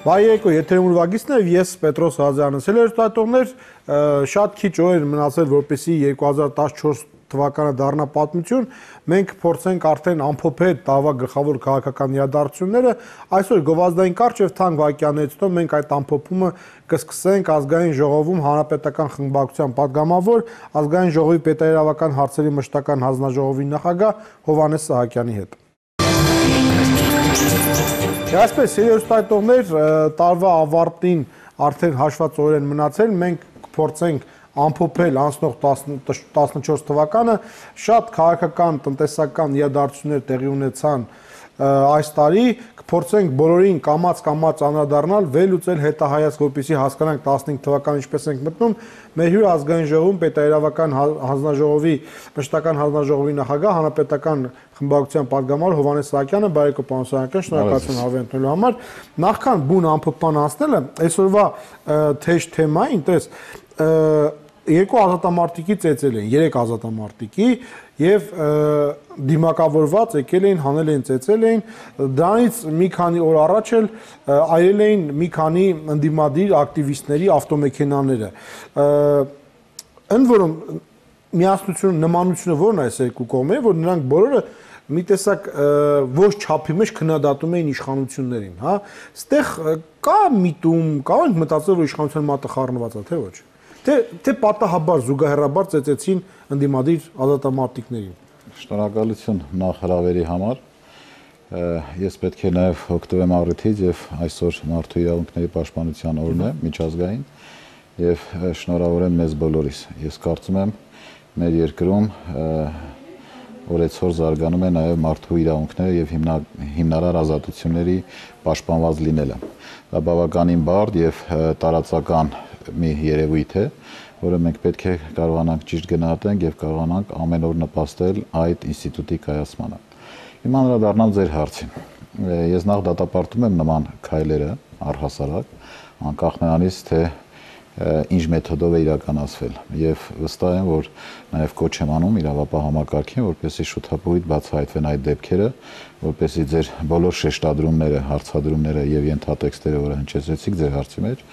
Բայեկո եթերում ուրվագիցն է, ես Պետրոս Հազյանս հելերստատողներ, շատ քիչ օր մնացել, որպեսզի 2014 թվականը դառնա պատմություն, մենք փորձենք արդեն ամփոփել տարվա գլխավոր քաղաքական իրադարձությունները, այսօր գովազդային կարճ եւ թանկ վայրկյաններից հետո մենք այդ ամփոփումը կսկսենք ազգային ժողովում հանրապետական խմբակցության падգամավոր, ազգային ժողովի պետաիրավական հարցերի մշտական հանձնաժողովի նախագահ Հովհաննես Սահակյանի հետ։ Այսպես, հերոստատողներ, տարվա ավարտին արդեն հաշված օրեր են մնացել, մենք կփորձենք ամփոփել անցնող 14 թվականը, շատ քաղաքական, տնտեսական իրադարձություններ տեղի ունեցան այս տարի, կփորձենք բոլորին կամաց անդրադառնալ, վերլուծել հետահայաց, որպեսզի հասկանանք 15 թվականը ինչպես ենք մտնում, մեր հյուրը ազգային ժողովում պետաիրավական հանձնաժողովի մշտական հանձնաժողովի նախագահ հանրապետական խմբակցության падգամավոր Հովհաննես Սահակյանը, բարեկո պարոն Սահակյան, շնորհակալություն հավենթելու համար։ Նախքան բուն ամփոփման անցնելը, այսօրվա թեժ թեմային, տես երկու ազատամարտիկի ծեծել են, 3 ազատամարտիկի եւ դիմակավորված եկել էին, հանել են, ծեծել էին, դրանից մի քանի օր առաջ էլ այրել էին մի քանի ընդդիմադիր ակտիվիստների ավտոմեքենաները։ Ընդ որում միասնությունը, նմանությունը ո՞րն է այս երկու կողմերի, որ նրանք բոլորը մի տեսակ ոչ չափի մեջ քննադատում էին իշխանություններին, հա։ Ստեղ կա միտում, կարող ենք մտածել, որ իշխանության մատը խառնված է, թե ոչ։ Թե պատահաբար զուգահեռաբար ծեծեցին ընդդիմադիր ազատամարտիկներին։ Շնորհակալություն նախ հրավերի համար։ Ես պետք է նաև օգտվեմ առիթից եւ այսօր մարդու իրավունքների պաշտպանության օրն է, միջազգային, եւ շնորհավորեմ մեզ բոլորիս։ Ես կարծում եմ մեր երկրում օրեցօր զարգանում է նաև մարդու իրավունքները եւ հիմնարար ազատությունների պաշտպանված լինելը։ Դա բավականին բարդ եւ տարածական մի երևույթ է, որը մենք պետք է կարողանանք ճիշտ գնահատենք եւ կարողանանք ամեն օր նպաստել այդ ինստիտուտի կայացմանը։ Հիմա անդրադառնամ ձեր հարցին։ Ես նախ դատապարտում եմ նման քայլերը առհասարակ, անկախ նրանից թե ինչ մեթոդով է իրականացվել եւ վստահ եմ, որ նաեւ կոչ եմ անում իրավապահ համակարգին, որպեսզի շուտապույտ բացահայտվեն այդ դեպքերը, որպեսզի ձեր բոլոր շեշտադրումները, հարցադրումները եւ ենթատեքստերը, որը հնչեցրեցիք ձեր հարցի մեջ,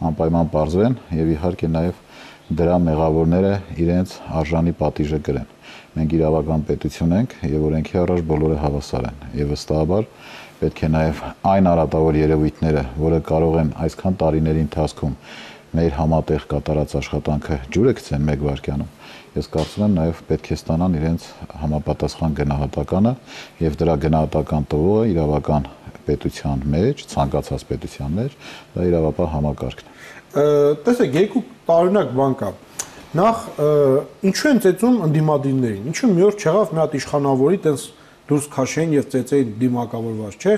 անպայման պարզվեն եւ իհարկե նաեւ դրա մեղավորները իրենց արժանի պատիժը կրեն։ Մենք իրավական պետություն ենք եւ օրենքի առաջ բոլորը հավասար են եւ վստահաբար պետք է նաեւ այն արատավոր երևույթները, որը կարող են այսքան տարիների ընթացքում մեր համատեղ կատարած աշխատանքը ջուրը գցեն մեկ վայրկյանում, ես կարծում եմ նաև պետք է ստանան իրենց համապատասխան գնահատականը եւ դրա գնահատական տվողը իրավական պետության մեջ, ցանկացած պետության մեջ, դա իրավապահ համակարգն է։ Տեսեք, երկու տարօրինակ բան կա։ Նախ ինչու են ծեծում ընդդիմադիրներին։ Ինչու մի օր չեղավ մի հատ իշխանավորի տես դուրս քաշեն եւ ծեծեին դիմակավորված, չէ՞։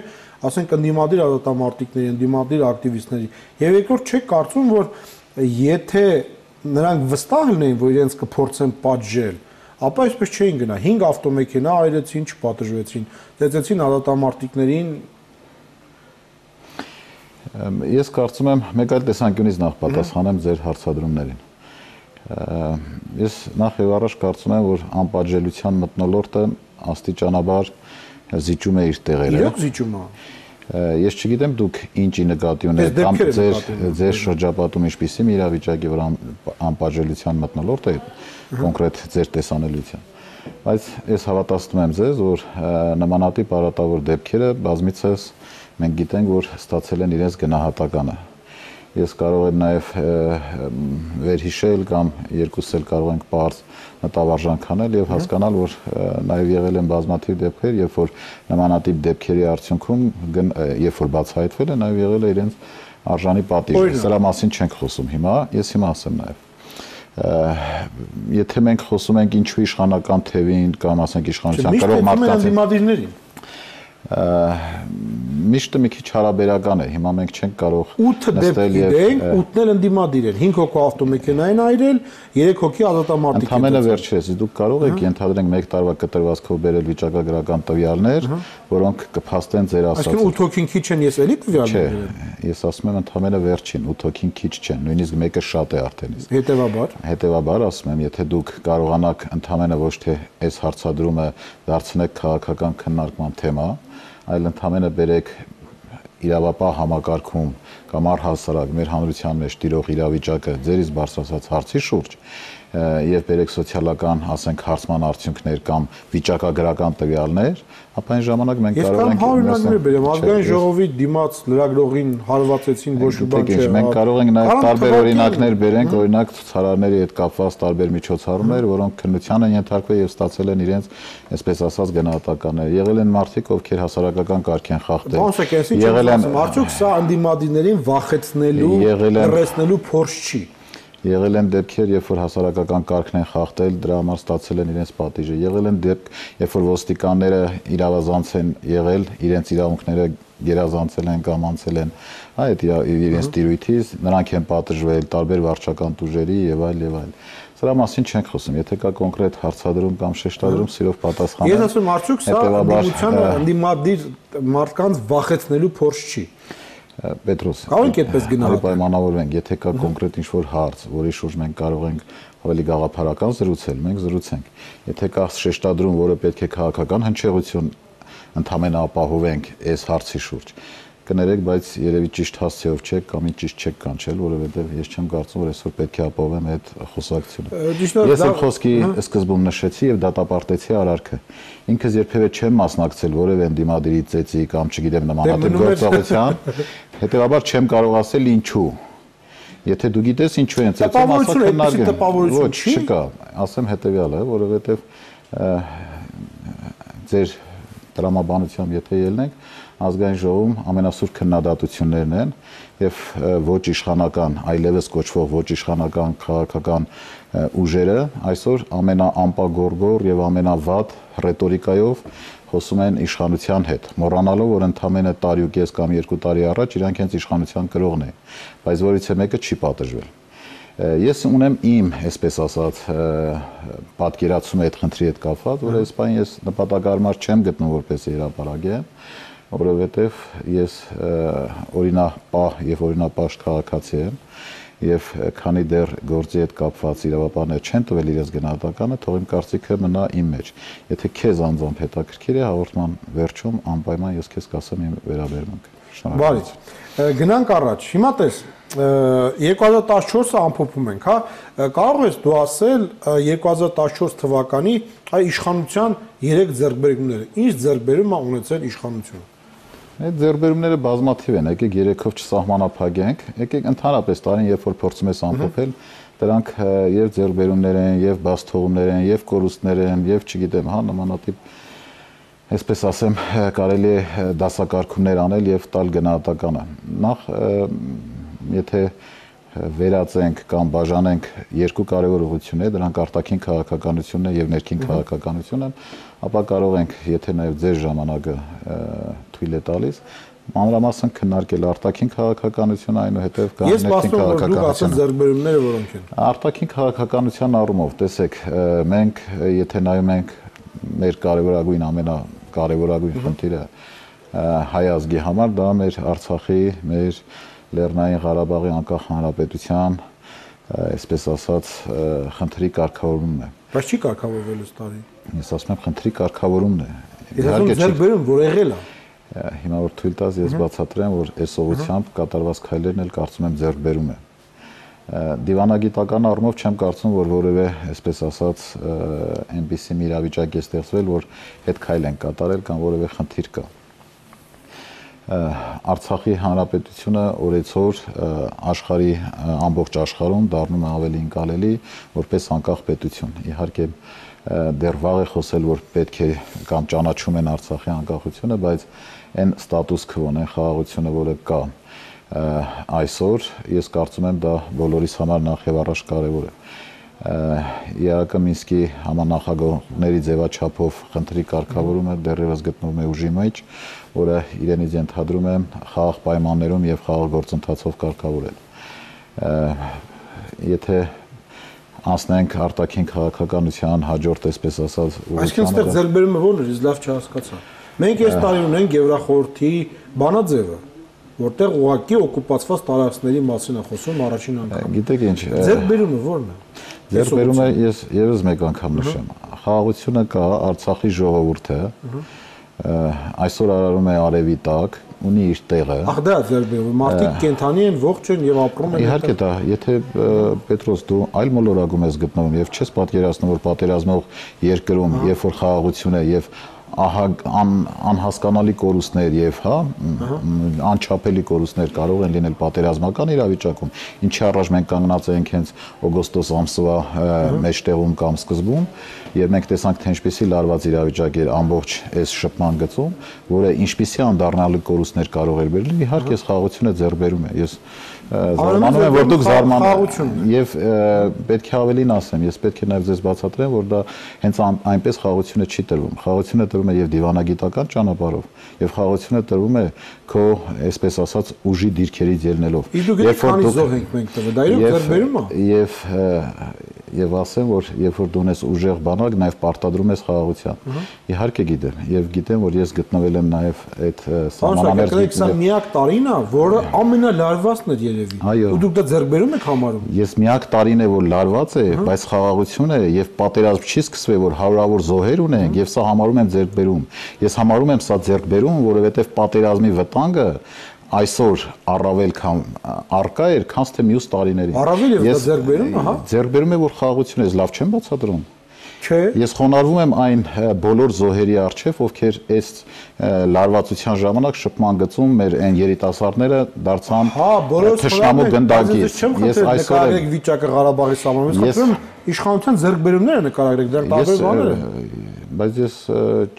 Ասենք ընդդիմադիր ազատամարտիկների, ընդդիմադիր ակտիվիստների։ Եվ երկրորդ չեք կարծում, որ եթե նրանք վստահ լինեին, որ իրենց կփորձեն պատժել, ապա այսպես չէին գնա։ 5 ավտոմեքենա այրեցին, չպատժվեցին, ծեծեցին ազատամարտիկներին։ Ես կարծում եմ, մեկ այլ տեսանկյունից նախ պատասխանեմ ձեր հարցադրումներին։ Ես նախ եւ առաջ կարծում եմ, որ անպատժելիության մթնոլորտը աստիճանաբար զիջում է իր տեղերը։ Իրոք զիջում է։ Ես չգիտեմ դուք ինչի նկատի ունեք կամ ձեր շրջապատում ինչպիսի մի իրավիճակի վրա անպատժելիության մթնոլորտ է կոնկրետ ձեր տեսանելիության։ Բայց ես հավատացնում եմ ձեզ, որ նմանատիպ արատավոր դեպքերը բազմիցս մենք գիտենք, որ ստացել են իրենց գնահատականը։ Ես կարող եմ նաև վերհիշել կամ երկուսս էլ կարող ենք պարզ մտավարժանք անել եւ հասկանալ, որ նաև եղել են բազմաթիվ դեպքեր, երբ որ նմանատիպ դեպքերի արդյունքում երբ որ բացահայտվել է, նաև եղել է իրենց արժանի պատիժ։ Սրա մասին չենք խոսում հիմա, ես հիմա ասեմ նաև։ Եթե մենք խոսում ենք ինչու իշխանական թևին կամ ասենք իշխանության կարող մարդկանց միշտ մի քիչ հարաբերական է։ Հիմա մենք չենք կարող 8 դեպք գիտենք, 8-ն էլ ընդդիմադիր են, 5 հոգու ավտոմեքենա են այրել, 3 հոգի ազատամարտիկ են։ Ընդհանրապես վերջերս դուք կարող եք ենթադրենք 1 տարվա կտրվածքով բերել վիճակագրական տվյալներ, որոնք կփաստեն ձեր ասածը։ Այսինքն 8 հոգին քիչ են, ես էլի տվյալներ։ Չէ, ես ասում եմ ընդհանրապես վերջին 8 հոգին քիչ չեն, նույնիսկ մեկը շատ է արդեն իսկ։ Հետևաբար ասում եմ, եթե դուք կարողանաք ընդհանրապես ոչ թե այս հարցադրումը դարձնեք քաղաքական քննարկման թեմա, այլ ընդհանրապես բերեք իրավապահ համակարգում կամ առհասարակ մեր հանրության մեջ տիրող իրավիճակը ձերից բարձրացած հարցի շուրջ եւ բերեք սոցիալական, ասենք, հարցման արդյունքներ կամ վիճակագրական տվյալներ, ապա այն ժամանակ մենք կարող ենք հարյուրներ բերեմ, ազգային ժողովի դիմաց լրագրողին հարվածեցին ոչ մի բան չէ։ Մենք կարող ենք նաեւ տարբեր օրինակներ բերենք, օրինակ ցուցարարների հետ կապված տարբեր միջոցառումներ, որոնք քննության են ենթարկվել եւ ստացել են իրենց, այսպես ասած, գնահատականներ։ Եղել են մարդիկ, ովքեր հասարակական կարգ են խախտել։ Եղել են արդյոք սա անդիմադիրներին վախեցնելու, լրացնելու փորձ չի։ Եղել են դեպքեր, երբ որ հասարակական կարգն են խախտել, դրա համար ստացել են իրենց պատիժը։ Եղել են դեպք, երբ որ ոստիկանները իրավազանց են եղել, իրենց իրավունքները գերազանցել են կամ անցել են այդ իրենց տիրույթից, նրանք են պատժվել տարբեր վարչական տուժերի եւ այլ եւ այլ։ Սրա մասին չենք խոսում, եթե կա կոնկրետ հարցադրում կամ շեշտադրում, սիրով պատասխանեմ։ Ես ասում արդյոք սա անդիմադիր մարդկանց վախեցնելու փորձ չի։ Պետրոս, կարող ենք այդպես գնահատել։ Պայմանավորվենք, եթե կա կոնկրետ ինչ-որ հարց, որի շուրջ մենք կարող ենք ավելի գաղափարական զրուցել, մենք զրուցենք։ Եթե կա շեշտադրում, որը պետք է քաղաքական հնչեղություն ընդհանրապես ապահովենք այս հարցի շուրջ, կներեք, բայց երևի ճիշտ հասցեով չեք կամ ճիշտ չեք կանչել, որովհետև ես չեմ կարծում, որ այսօր պետք է ապահովեմ այդ խոսակցությունը։ Ես այդ խոսքի սկզբում նշեցի եւ դատապարտեցի արարքը։ Ինքս երբևէ չեմ մասնակցել որևէ ընդդիմադիրի ծեծի կամ չգիտեմ նմանատիպ գործողության, հետեւաբար չեմ կարող ասել ինչու։ Եթե դու գիտես ինչու են ծեծում, ասա քննարկենք։ Ոչ, չկա, ասեմ հետեւյալը, որովհետև ձեր տրամաբանությամբ եթե ելնենք, ազգային ժողովում ամենասուրբ քննադատություններն են եւ ոչ իշխանական, այլևս կոչվող ոչ իշխանական քաղաքական ուժերը այսօր ամենաամպագորգոր եւ ամենավատ ռետորիկայով խոսում են իշխանության հետ, մոռանալով, որ ընդամենը տարի ու կես կամ 2 տարի առաջ իրանք հենց իշխանության կրողն է, բայց որից մեկը չի պատժվել։ Ես ունեմ իմ, այսպես ասած, պատկերացումը այդ խնդրի հետ կապված, որ այս բանը ես նպատակարար չեմ գտնում որպես հրապարակեմ, որովհետև ես օրինապահ եւ օրինապաշտ քաղաքացի եմ եւ քանի դեռ գործի հետ կապված իրավապահները չեն տվել իրենց գնահատականը, թող իմ կարծիքը մնա իմ մեջ։ Եթե քեզ անձամբ հետաքրքիր է, հաղորդման վերջում անպայման ես քեզ կասեմ իմ վերաբերմունքը։ Բարի։ Գնանք առաջ։ Հիմա տես 2014-ը ամփոփում ենք, հա, կարող ես դու ասել 2014 թվականի այ իշխանության 3 ձեռքբերումները։ Ինչ ձեռքբերում է ունեցել իշխանությունը։ Այդ ձեռքբերումները բազմաթիվ են, եկեք 3-ով չսահմանափակենք, եկեք ընդհանրապես տարին, երբ որ փորձում ես ամփոփել, դրանք եւ ձեռքբերումներ են, եւ բացթողումներ են, եւ կորուստներ են, եւ չգիտեմ, հա, նմանատիպ, այսպես ասեմ, կարելի է դասակարգումներ անել եւ տալ գնահատականը։ Նախ եթե վերածենք կամ բաժանենք երկու կարևոր ուղղություններ, դրանք արտաքին քաղաքականությունն է եւ ներքին քաղաքականությունը, ապա կարող ենք, եթե նաեւ ձեր ժամանակը թույլ է տալիս, մանրամասն քննարկել արտաքին քաղաքականությունը, այնուհետև կամ ներքին քաղաքականությունը։ Ձեռքբերումները որոնք են։ Արտաքին քաղաքականության առումով, տեսեք, մենք եթե նայում ենք մեր կարևորագույն ամենակարևորագույն խնդիրը հայ ազգի համար, դա մեր Արցախի, մեր Լեռնային Ղարաբաղի անկախ հանրապետության, այսպես ասած, խնդրի կարգավորումն է։ Բայց չի կարգավորվել այս տարի։ Ես ասում եմ, խնդրի կարգավորումն է։ Ես ասում ձեռքբերում, որ եղել է։ Հիմա որ թույլ տաս, ես բացատրեմ, որ այս ուղղությամբ կատարված քայլերն էլ կարծում եմ ձեռքբերում է։ Դիվանագիտական առումով չեմ կարծում, որ որևէ, այսպես ասած, այնպիսի մի իրավիճակ է ստեղծվել, որ հետ քայլ են կատարել կամ որևէ խնդիր կա։ Արցախի հանրապետությունը օրեցօր աշխարհի ամբողջ աշխարհում դառնում է ավելի ընկալելի որպես անկախ պետություն։ Իհարկե դեռ վաղ է խոսել, որ պետք է կամ ճանաչում են Արցախի անկախությունը, բայց այն ստատուս քվոն, այն խաղաղությունը, որը կա այսօր, ես կարծում եմ դա բոլորիս համար նախ եւ առաջ կարեւոր է։ ԵԱԿ Մինսկի համանախագահների ձևաչափով խնդրի կարգավորումը դեռևս գտնվում է ուժի մեջ, որը իրենից ենթադրում է խաղաղ պայմաններում եւ խաղաղ գործընթացով կարգավորել։ Եթե անցնենք արտաքին քաղաքականության հաջորդ, այսպես ասած, Այսինքն այստեղ ձեռքբերումը ո՞րն է, ես լավ չհասկացա։ Մենք այս տարի ունենք Եվրախորհրդի բանաձևը, որտեղ ուղղակի օկուպացված տարածքների մասին է խոսում առաջին անգամ։ Գիտեք ինչ, ձեռքբերումը ո՞րն է։ Ձեռքբերումը ես եւս մեկ անգամ նշեմ։ Խաղաղությունը կա, Արցախի ժողովուրդը այսօր արարում է արևի տակ, ունի իր տեղը։ Ահա դա ձերբերում, մարդիկ կենթանի են, ողջ են եւ ապրում են։ Իհարկե դա, եթե Պետրոս դու այլ մոլորակում ես գտնվում եւ չես պատկերացնում, որ պատերազմող երկրում, երբ որ խաղաղություն է եւ անհասկանալի կորուստներ եւ անչափելի կորուստներ կարող են լինել պատերազմական իրավիճակում, ինչի առաջ մենք կանգնած ենք հենց օգոստոս ամսվա մեջտեղում կամ սկզբում, եւ մենք տեսանք թե ինչպեսի լարված իրավիճակ էր ամբողջ այս շփման գծում, որը ինչպեսի անդառնալի կորուստներ կարող էր բերել, իհարկե խաղաղությունը ձեռբերում է։ Ես զարմանում եմ, որ դուք զարմանում եւ պետք է ավելին ասեմ, ես պետք է նաեւ ձեզ բացատրեմ, որ դա հենց այնպես խաղաղությունը չի տրվում։ Խաղաղությունը տրվում է եւ դիվանագիտական ճանապարհով, եւ խաղաղությունը տրվում է քո, այսպես ասած, ուժի դիրքերից ելնելով։ Երբ որ զոհ ենք մենք տվել, դա իրոք ձեռբերում է։ Եվ ասեմ, որ երբ որ դու ունես ուժեղ բանակ, նաև պարտադրում ես խաղաղության։ Իհարկե գիտեմ, եւ գիտեմ, որ ես գտնվել եմ նաև այդ սահմանամերձ։ Սա միակ տարին է, որը ամենալարվածն էր երևի։ Ու դուք դա ձեռբերում եք համարում։ Ես միակ տարին է, որ լարված է, բայց խաղաղություն է եւ պատերազմ չի սկսվել, որ հարյուրավոր զոհեր ունենք, եւ սա համարում եմ ձեռքբերում։ Ես համարում եմ սա ձեռքբերում, որովհետեւ պատերազմի վտանգը այսօր առավել քան արկա էր, քան թե մյուս տարիներին։ Առավել եւ դա ձեռքբերում, ահա։ Ձեռքբերում է, որ խաղաղություն է, լավ չեմ բացատրում։ Չէ։ Ես խոնարհվում եմ այն բոլոր զոհերի առջև, ովքեր այս լարվածության ժամանակ շփման գծում մեր այն երիտասարդները դարձան թշնամու գնդակի։ Ես այսօր վիճակը Ղարաբաղի սահմանից խնդրում իշխանության ձեռքբերումները նկարագրեք, դեռ տարբեր բաներ են։ Բայց ես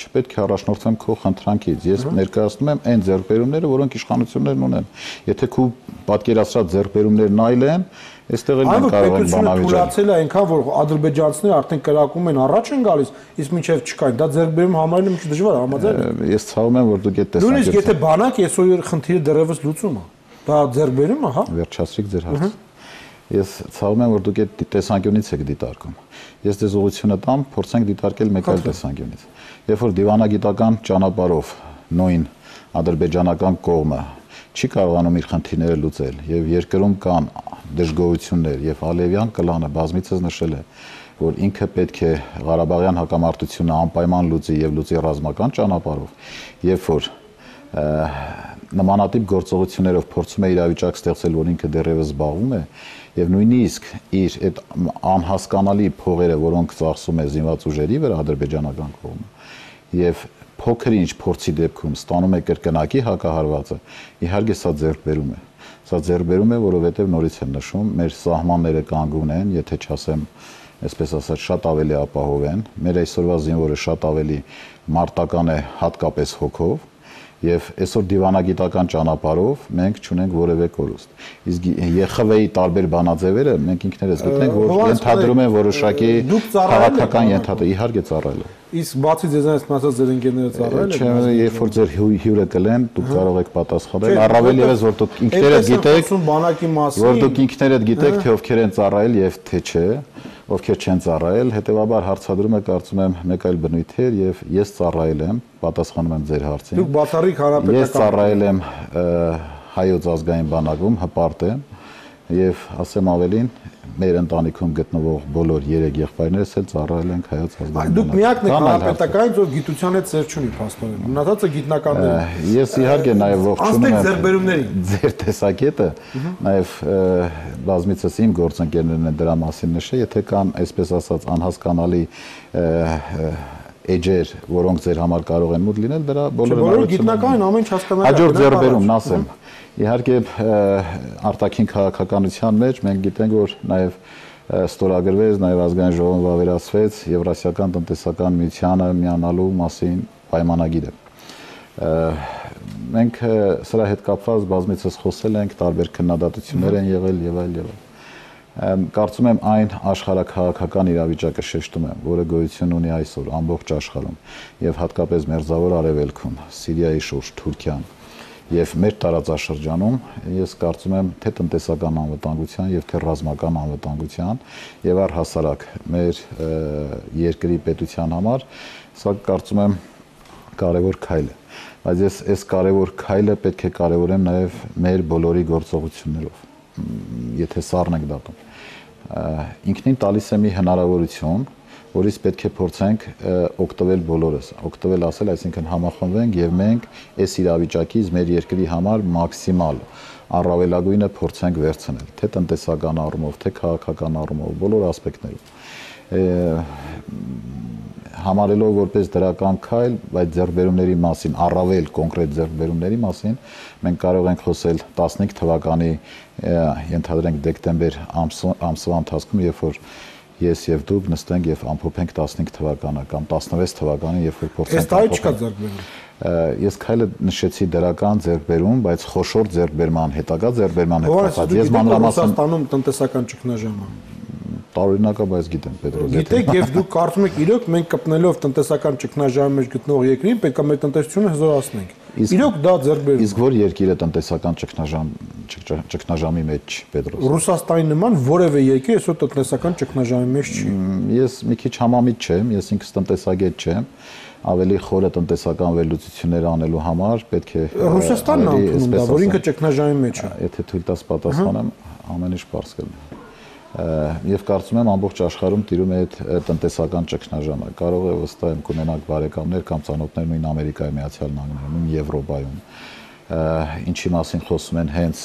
չպետք է առաջնորդվեմ քո խնդրանքից։ Ես ներկայացնում եմ այն ձեռքբերումները, որոնք իշխանություններն ունեն։ Եթե քո պատկերացրած ձեռքբերումներն այլ են, այստեղ էլ մենք կարող ենք բանավիճել։ Թույլատրել է այնքան, որ ադրբեջանցիները արդեն կրակում են առաջ են գալիս, իսկ մինչև չկային։ Դա ձեռքբերում համարելը մի քիչ դժվար է, համաձայն եք։ Ես ցավում եմ, որ դուք այդ տեսակ եք։ Նույնիսկ եթե բանակ այսօր խնդիրը դեռևս լուծում է, դա ձեռքբերում է, հա։ Վերջացրիք ձեր հարցը։ Ես ցավում եմ, որ դուք այդ տեսանկյունից եք դիտարկում։ Ես դες ուղղությունը տամ, փորձենք դիտարկել մեկ այլ տեսանկյունից։ Երբ որ դիվանագիտական ճանապարհով նույն ադրբեջանական կողմը չի կարողանում իր խնդիրները լուծել եւ երկրում կան դժգոհություններ եւ Ալիևյան կլանը բազմիցս նշել է, որ ինքը պետք է Ղարաբաղյան հակամարտությունը անպայման լուծի եւ լուծի ռազմական ճանապարհով, երբ որ նմանատիպ գործողություններով փորձում է իրավիճակ ստեղծել, որ ինքը դեռևս զբաղվում է եւ նույնիսկ իր այդ անհասկանալի փողերը, որոնք ծախսում է զինված ուժերի վրա ադրբեջանական կողմը եւ փոքր-ինչ փորձի դեպքում ստանում է կրկնակի հակահարվածը, իհարկե սա ձեռքբերում է։ Սա ձեռքբերում է, որովհետեւ նորից եմ նշում, մեր սահմանները կանգուն են, եթե չասեմ, այսպես ասած, շատ ավելի ապահով են։ Մեր այսօրվա զինվորը շատ ավելի մարտական է, հատկապես հոգով։ Եվ այսօր դիվանագիտական ճանապարհով մենք չունենք որևէ կորուստ։ Իսկ ԵԽՎ-ի տարբեր բանաձևերը մենք ինքներս գտնենք, որ ենթադրում են որոշակի քաղաքական ենթադրում, իհարկե ծառայել է։ Իսկ բացի ձեզանից մնացած ձեր ընկերները ծառայել են։ Չէ, երբ որ ձեր հյուրը կլեն, դուք կարող եք պատասխանել, առավել ևս որ դուք ինքներդ գիտեք, որ դուք ինքներդ գիտեք, թե ովքեր են ծառայել եւ թե չէ, ովքեր չեն ծառայել, հետեւաբար հարցադրումը կարծում եմ մեկ այլ բնույթ է եւ ես ծառայել եմ, պատասխանում եմ ձեր հարցին։ Դուք բացառիկ հանրապետական։ Ես ծառայել եմ հայոց ազգային բանակում, հպարտ եմ եւ ասեմ ավելին, մեր ընտանիքում գտնվող բոլոր 3 եղբայրներս էլ ծառայել են հայոց ազգային բանակում։ Դուք միակն եք հանրապետականից, որ գիտության հետ ծեր չունի փաստորեն։ Մնացածը գիտնականներ են։ Ես իհարկե նաեւ ողջունում եմ ձեռքբերումներին։ Ձեր տեսակետը, նաեւ բազմիցս իմ գործընկերներն են դրա մասին նշել, եթե կան, այսպես ասած, անհասկանալի էջեր, որոնք ձեր համար կարող են մուտ լինել, դրա բոլորը գիտնական են, ամեն ինչ հասկանալի է։ Հաջորդ ձեռքբերումն ասեմ։ Իհարկե արտաքին քաղաքականության մեջ մենք գիտենք, որ նաև ստորագրվեց, նաև ազգային ժողովում վավերացվեց Եվրասիական տնտեսական միությանը միանալու մասին պայմանագիրը։ Մենք սրա հետ կապված բազմիցս խոսել ենք, տարբեր քննադատություններ են եղել եւ այլ եւ այլ։ Կարծում եմ այն աշխարհակաղակական իրավիճակը շեշտում եմ, որը գոյություն ունի այսօր ամբողջ աշխարհում եւ հատկապես Մերձավոր Արևելքում, Սիրիայի շուրջ, Թուրքիան եւ մեր տարածաշրջանում, ես կարծում եմ թե տնտեսական անվտանգության եւ թե ռազմական անվտանգության եւ առհասարակ մեր երկրի պետության համար սա կարծում եմ կարևոր քայլ է, բայց ես այս կարևոր քայլը պետք է կարևորեմ նաեւ մեր բոլորի գործողություններով, եթե սառն ենք դատում։ Ինքնին տալիս է մի հնարավորություն, որից պետք է փորձենք օգտվել բոլորս, օգտվել ասել, այսինքն համախմբվենք եւ մենք այս իրավիճակից մեր երկրի համար մաքսիմալ առավելագույնը փորձենք վերցնել, թե տնտեսական առումով, թե քաղաքական առումով, բոլոր ասպեկտներով։ Համարելով որպես դրական քայլ, բայց ձեռքբերումների մասին, առավել կոնկրետ ձեռքբերումների մասին, մենք կարող ենք խոսել 15 թվականի, ենթադրենք դեկտեմբեր ամսվա ընթացքում, երբ որ ես եւ դուք նստենք եւ ամփոփենք 15 թվականը կամ 16 թվականին, երբ որ փորձենք։ Այս տարի չկա ձեռքբերում։ Ես քայլը նշեցի դրական ձեռքբերում, բայց խոշոր ձեռքբերման, հետագա ձեռքբերման հետ կապված։ Ես մանրամասն Ռուսաստանում տնտեսական ճգնաժամը տարօրինակաբար գիտեմ, Պետրոս։ Գիտեք, եւ դուք կարծում եք իրոք մենք կպնելով տնտեսական ճգնաժամի մեջ գտնող երկրին պետք է մեր տնտեսությունը հզորացնենք։ Իրոք դա ձեռքբերում։ Իսկ որ երկիրը տնտեսական ճգնաժամի մեջ չի, Պետրոս։ Ռուսաստանի նման որևէ երկիր այսօր տնտեսական ճգնաժամի մեջ չի։ Ես մի քիչ համամիտ չեմ, ես ինքս տնտեսագետ չեմ, ավելի խորը տնտեսական վերլուծություններ անելու համար պետք է Ռուսաստանն ընդունում դա, որ ինքը ճգնաժամի մեջ է։ Եթե թույլ տաս պատասխանեմ, ամեն ինչ པարզ կլինի։ Եվ կարծում եմ ամբողջ աշխարհում տիրում է այդ տնտեսական ճգնաժամը։ Կարող է վստահ եմ կունենանք բարեկամներ կամ ծանոթներ նույն Ամերիկայի Միացյալ Նահանգներում, նույն Եվրոպայում, ինչի մասին խոսում են հենց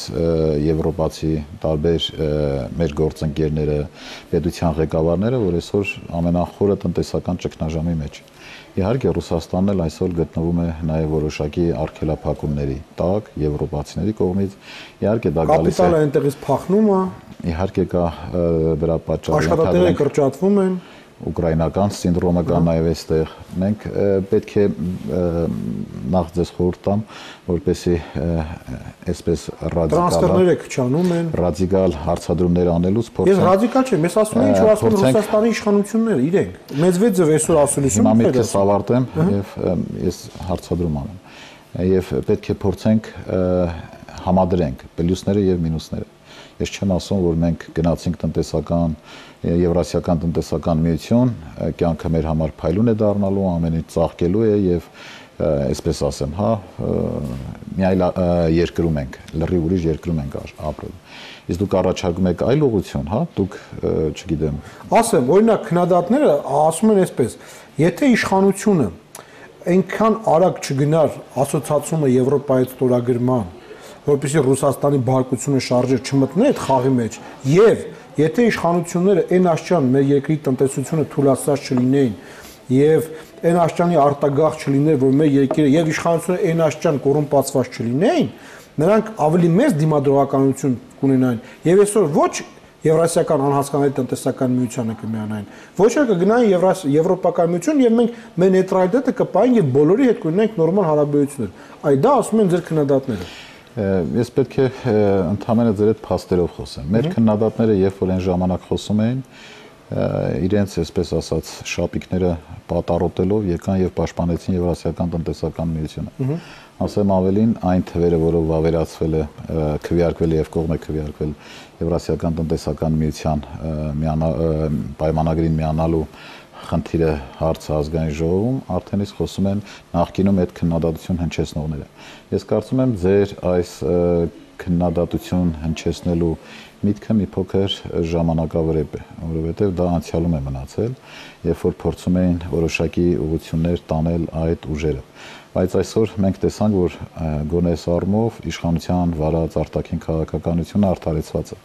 եվրոպացի տարբեր մեր գործընկերները, պետության ղեկավարները, որ այսօր ամենախորը տնտեսական ճգնաժամի մեջ։ Իհարկե Ռուսաստանն էլ այսօր գտնվում է նաև որոշակի արգելափակումների տակ եվրոպացիների կողմից։ Իհարկե դա գալիս է կապիտալը այնտեղից փախնում է։ Իհարկե կա դրա պատճառը։ Աշխատատեղերը կրճատվում են։ Ուկրաինական սինդրոմը կա նաև այստեղ։ Մենք պետք է նախ ձեզ խորհուրդ տամ, որպեսզի այսպես տրանսֆերները քչանում են, ռադիկալ հարցադրումներ անելուց փորձենք։ Ես ռադիկալ չեմ, ես ասում եմ ինչ որ ասում Ռուսաստանի իշխանությունները իրենք։ Մեդվեդևը այսօր ասելություն է։ Հիմա միտքս ավարտեմ եւ ես հարցադրում անեմ։ Եվ պետք է փորձենք համադրենք պլյուսները եւ մինուսները։ Ես չեմ ասում, որ մենք գնացինք տնտեսական, Եվրասիական տնտեսական միություն, կյանքը մեր համար փայլուն է դառնալու, ամեն ինչ ծաղկելու է եւ այսպես ասեմ, հա, մի այլ երկրում ենք, լրիվ ուրիշ երկրում ենք ապրում։ Իսկ դուք առաջարկում եք այլ ուղղություն, հա, դուք, չգիտեմ։ Ասեմ, օրինակ քննադատները ասում են այսպես, եթե իշխանությունը այնքան արագ չգնար ասոցիացումը Եվրոպայից ստորագրման, որպեսզի Ռուսաստանի բարկությունը շարժեր չմտներ այդ խաղի մեջ, եւ եթե իշխանությունները այն աշճան մեր երկրի տնտեսությունը թուլացած չլինեին եւ այն աշճանի արտագաղթ չլիներ, որ մեր երկիրը եւ իշխանությունները այն աշճան կոռումպացված չլինեին, նրանք ավելի մեծ դիմադրողականություն կունենային եւ այսօր ոչ Եվրասիական անհասկանալի տնտեսական միությանը կմիանային, ոչ էլ կգնային Եվրոպական միություն եւ մենք մեր նեյտրալիտետը կպայենք եւ բոլորի հետ կունենանք նորմալ հարաբերություններ։ Այ դա ասում են ձեր քննադատները։ Ես պետք է ընդհանրապես ձեր հետ փաստերով խոսեմ։ Մեր քննադատները, երբ որ այն ժամանակ խոսում էին, իրենց, այսպես ասած, շապիկները պատառոտելով եկան եւ պաշտպանեցին Եվրասիական տնտեսական միությունը։ Ասեմ ավելին, այն թվերը, որով վավերացվել է, քվեարկվել եւ կողմ է քվեարկվել Եվրասիական տնտեսական միության պայմանագրին միանալու խնդիրը հարցը ազգային ժողովում, արդեն իսկ խոսում են նախկինում այդ քննադատություն հնչեցնողները։ Ես կարծում եմ ձեր այս քննադատություն հնչեցնելու միտքը մի փոքր ժամանակավրեպ է, որովհետև դա անցյալում է մնացել, երբ որ փորձում էին որոշակի ուղղություններ տանել այդ ուժերը։ Բայց այսօր մենք տեսանք, որ գոնե այս առումով իշխանության վարած արտաքին քաղաքականությունը արդարացված է։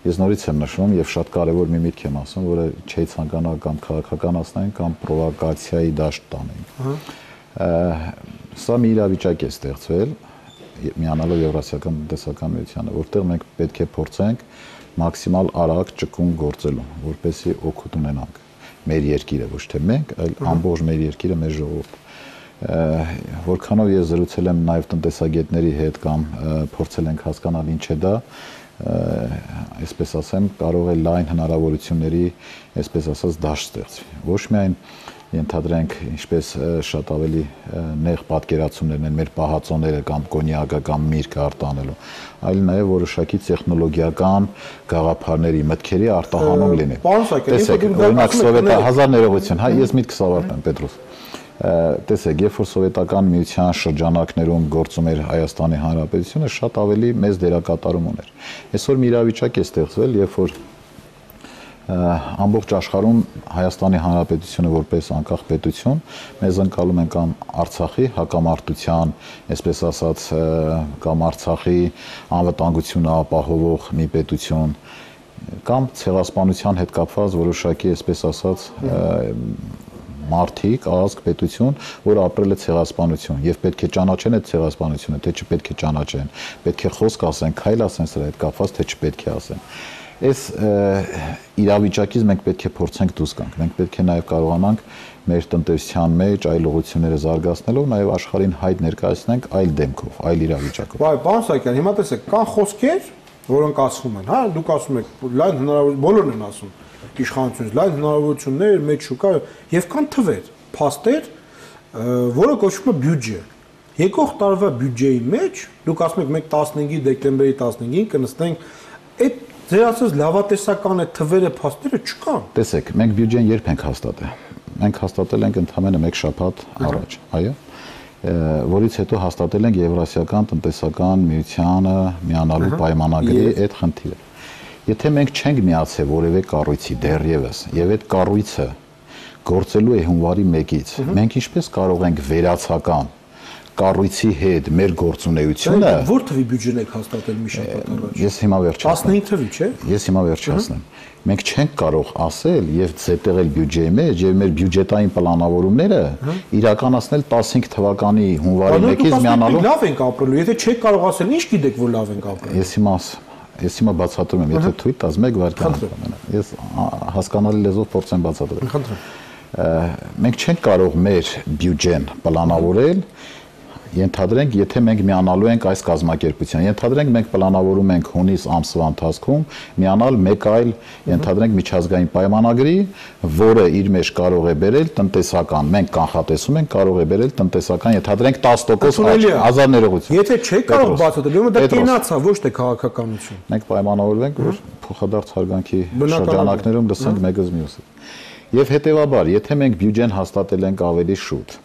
Ես նորից եմ նշում եւ շատ կարեւոր մի միտք եմ ասում, որը չի ցանկանա կամ քաղաքականացնային կամ պրովոկացիայի դաշտ տանեն։ Սա մի իրավիճակ է ստեղծվել միանալով Եվրասիական տնտեսական միությանը, որտեղ մենք պետք է փորձենք մաքսիմալ արագ ճկուն գործելու, որպեսզի օգուտ ունենանք մեր երկիրը, ոչ թե մենք, այլ ամբողջ մեր երկիրը, մեր ժողովուրդը։ Որքանով ես զրուցել եմ նաև տնտեսագետների հետ կամ փորձել ենք հասկանալ ինչ է դա, այսպես ասեմ, կարող է լայն հնարավորությունների, այսպես ասած, դաշտ ստեղծվի։ Ոչ միայն ենթադրենք, ինչպես շատ ավելի նեղ պատկերացումներն են մեր պահածոները կամ կոնյակը կամ միրգը արտանելու, այլ նաև որոշակի տեխնոլոգիական գաղափարների, մտքերի արտահանում լինի։ Տեսեք, օրինակ սովետը 1000 ներողություն, հա, ես միտքս ավարտեմ, Պետրոս։ Տեսեք, երբ որ սովետական միության շրջանակներում գործում էր Հայաստանի Հանրապետությունը, շատ ավելի մեծ դերակատարում ուներ։ Այսօր մի իրավիճակ է ստեղծվել, երբ որ ամբողջ աշխարհում Հայաստանի Հանրապետությունը որպես անկախ պետություն մեզ ընկալում են կամ Արցախի հակամարտության, այսպես ասած, կամ Արցախի անվտանգությունը ապահովող մի պետություն, կամ ցեղասպանության հետ կապված որոշակի, այսպես ասած, մարդիկ, ազգ, պետություն, որ ապրել է ցեղասպանություն եւ պետք է ճանաչեն այդ ցեղասպանությունը, թե չպետք է ճանաչեն, պետք է խոսք ասեն, քայլ ասեն սրա հետ կապված, թե չպետք է ասեն։ Այս իրավիճակից մենք պետք է փորձենք դուրս գանք։ Մենք պետք է նաև կարողանանք մեր տնտեսության մեջ այլ ուղղությունները զարգացնելով նաև աշխարհին հայտ ներկայացնենք այլ դեմքով, այլ իրավիճակով։ Բայ, պարոն Սահակյան, հիմա տեսեք, կան խոսքեր, որոնք ասվում են, հա, դուք ասում եք, լայն հնարավորություն, բոլորն են ասում, իշխանությունից լայն հնարավորություններ, մեծ շուկա, եւ կան թվեր, փաստեր, որը կոչվում է բյուջե։ Եկող տարվա բյուջեի մեջ, դուք ասում եք, մենք 15-ի դեկտեմբերի 15-ին կնստենք, այդ ձեր ասած լավատեսական այդ թվերը, փաստերը չկան։ Տեսեք, մենք բյուջեն երբ ենք հաստատել։ Մենք հաստատել ենք ընդամենը 1 շաբաթ առաջ, այո, որից հետո հաստատել ենք Եվրասիական տնտեսական միությանը միանալու պայմանագրի այդ խնդիրը։ Եթե մենք չենք միացել որևէ կառույցի դեռևս, եւ այդ կառույցը գործելու է հունվարի 1-ից, մենք ինչպես կարող ենք վերացական կառույցի հետ մեր գործունեությունը Որ թվի բյուջեն եք հաստատել մի շաբաթ առաջ։ Ես հիմա վերջացնեմ։ 15 թվի, չէ՞։ Ես հիմա վերջացնեմ։ Մենք չենք կարող ասել եւ զետեղել բյուջեի մեջ եւ մեր բյուջետային պլանավորումները իրականացնել 15 թվականի հունվարի 1-ից միանալու։ Լավ ենք ապրելու, եթե չեք կարող ասել, ինչ գիտեք, որ լավ ենք ապրելու։ Ես հիմա բացատրում եմ, եթե թույլ տաս 1 վայրկյան ամենը։ Ես հասկանալի լեզվով փորձեմ բացատրել։ Խնդրեմ։ Մենք չենք կարող մեր բյուջեն պլանավորել Ենթադրենք, եթե մենք միանալու ենք այս կազմակերպությանը, ենթադրենք մենք պլանավորում ենք հունիս ամսվա ընթացքում միանալ մեկ այլ, ենթադրենք միջազգային պայմանագրի, որը իր մեջ կարող է բերել տնտեսական, մենք կանխատեսում ենք կարող է բերել տնտեսական, ենթադրենք 10% ազատ ներողություն։ Եթե չեք կարող բացատրել, ուրեմն դա կենացա, ոչ թե քաղաքականություն։ Մենք պայմանավորվենք, որ փոխադարձ հարգանքի շրջանակներում լսենք մեկը մյուսը։ Եվ հետեւաբար, եթե մենք բյուջեն հաստատել ենք ավելի շուտ,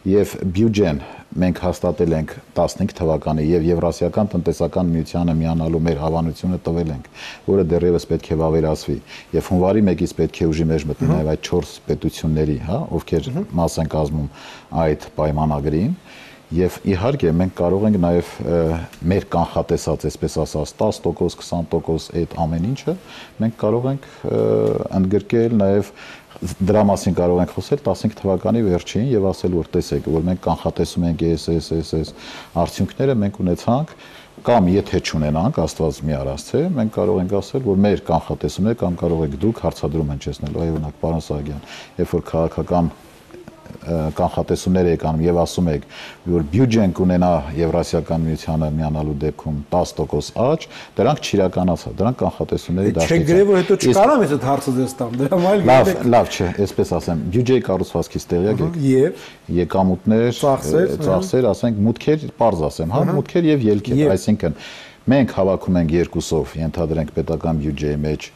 եւ բյուջեն մենք հաստատել ենք 15 թվականի եւ Եվրասիական տնտեսական միությանը միանալու մեր հավանությունը տվել ենք, որը դեռևս պետք է վավերացվի եւ հունվարի 1-ից պետք է ուժի մեջ մտնի նաեւ այդ 4 պետությունների, հա, ովքեր մաս են կազմում այդ պայմանագրին եւ իհարկե մենք կարող ենք նաեւ մեր կանխատեսած, այսպես ասած, 10%, 20% այդ ամեն ինչը մենք կարող ենք ընդգրկել նաեւ դրա մասին կարող ենք խոսել 15 թվականի վերջին եւ ասել որ տեսեք որ մենք կանխատեսում ենք այս արդյունքները մենք ունեցանք կամ եթե չունենանք Աստված մի արասցե մենք կարող ենք ասել որ մեր կանխատեսումները կամ կարող եք դուք հարցադրում հնչեցնել այօնակ պարոն Սահակյան երբ որ քաղաքական կանխատեսումներ եք անում եւ ասում եք որ բյուջեն կունենա Եվրասիական միությանը միանալու դեպքում 10% աճ, դրանք չիրականացա, դրանք կանխատեսումների դաշտից։ Չեք գրել որ հետո չկարամ ես այդ հարցը դες տամ, դրա համար լավ չէ, այսպես ասեմ, բյուջեի կառուցվածքից տեղյակ եք։ Եվ եկամուտներ, ծախսեր, ասենք մուտքեր, պարզ ասեմ, հա, մուտքեր եւ ելքեր, այսինքն մենք հավաքում ենք երկուսով, ենթադրենք պետական բյուջեի մեջ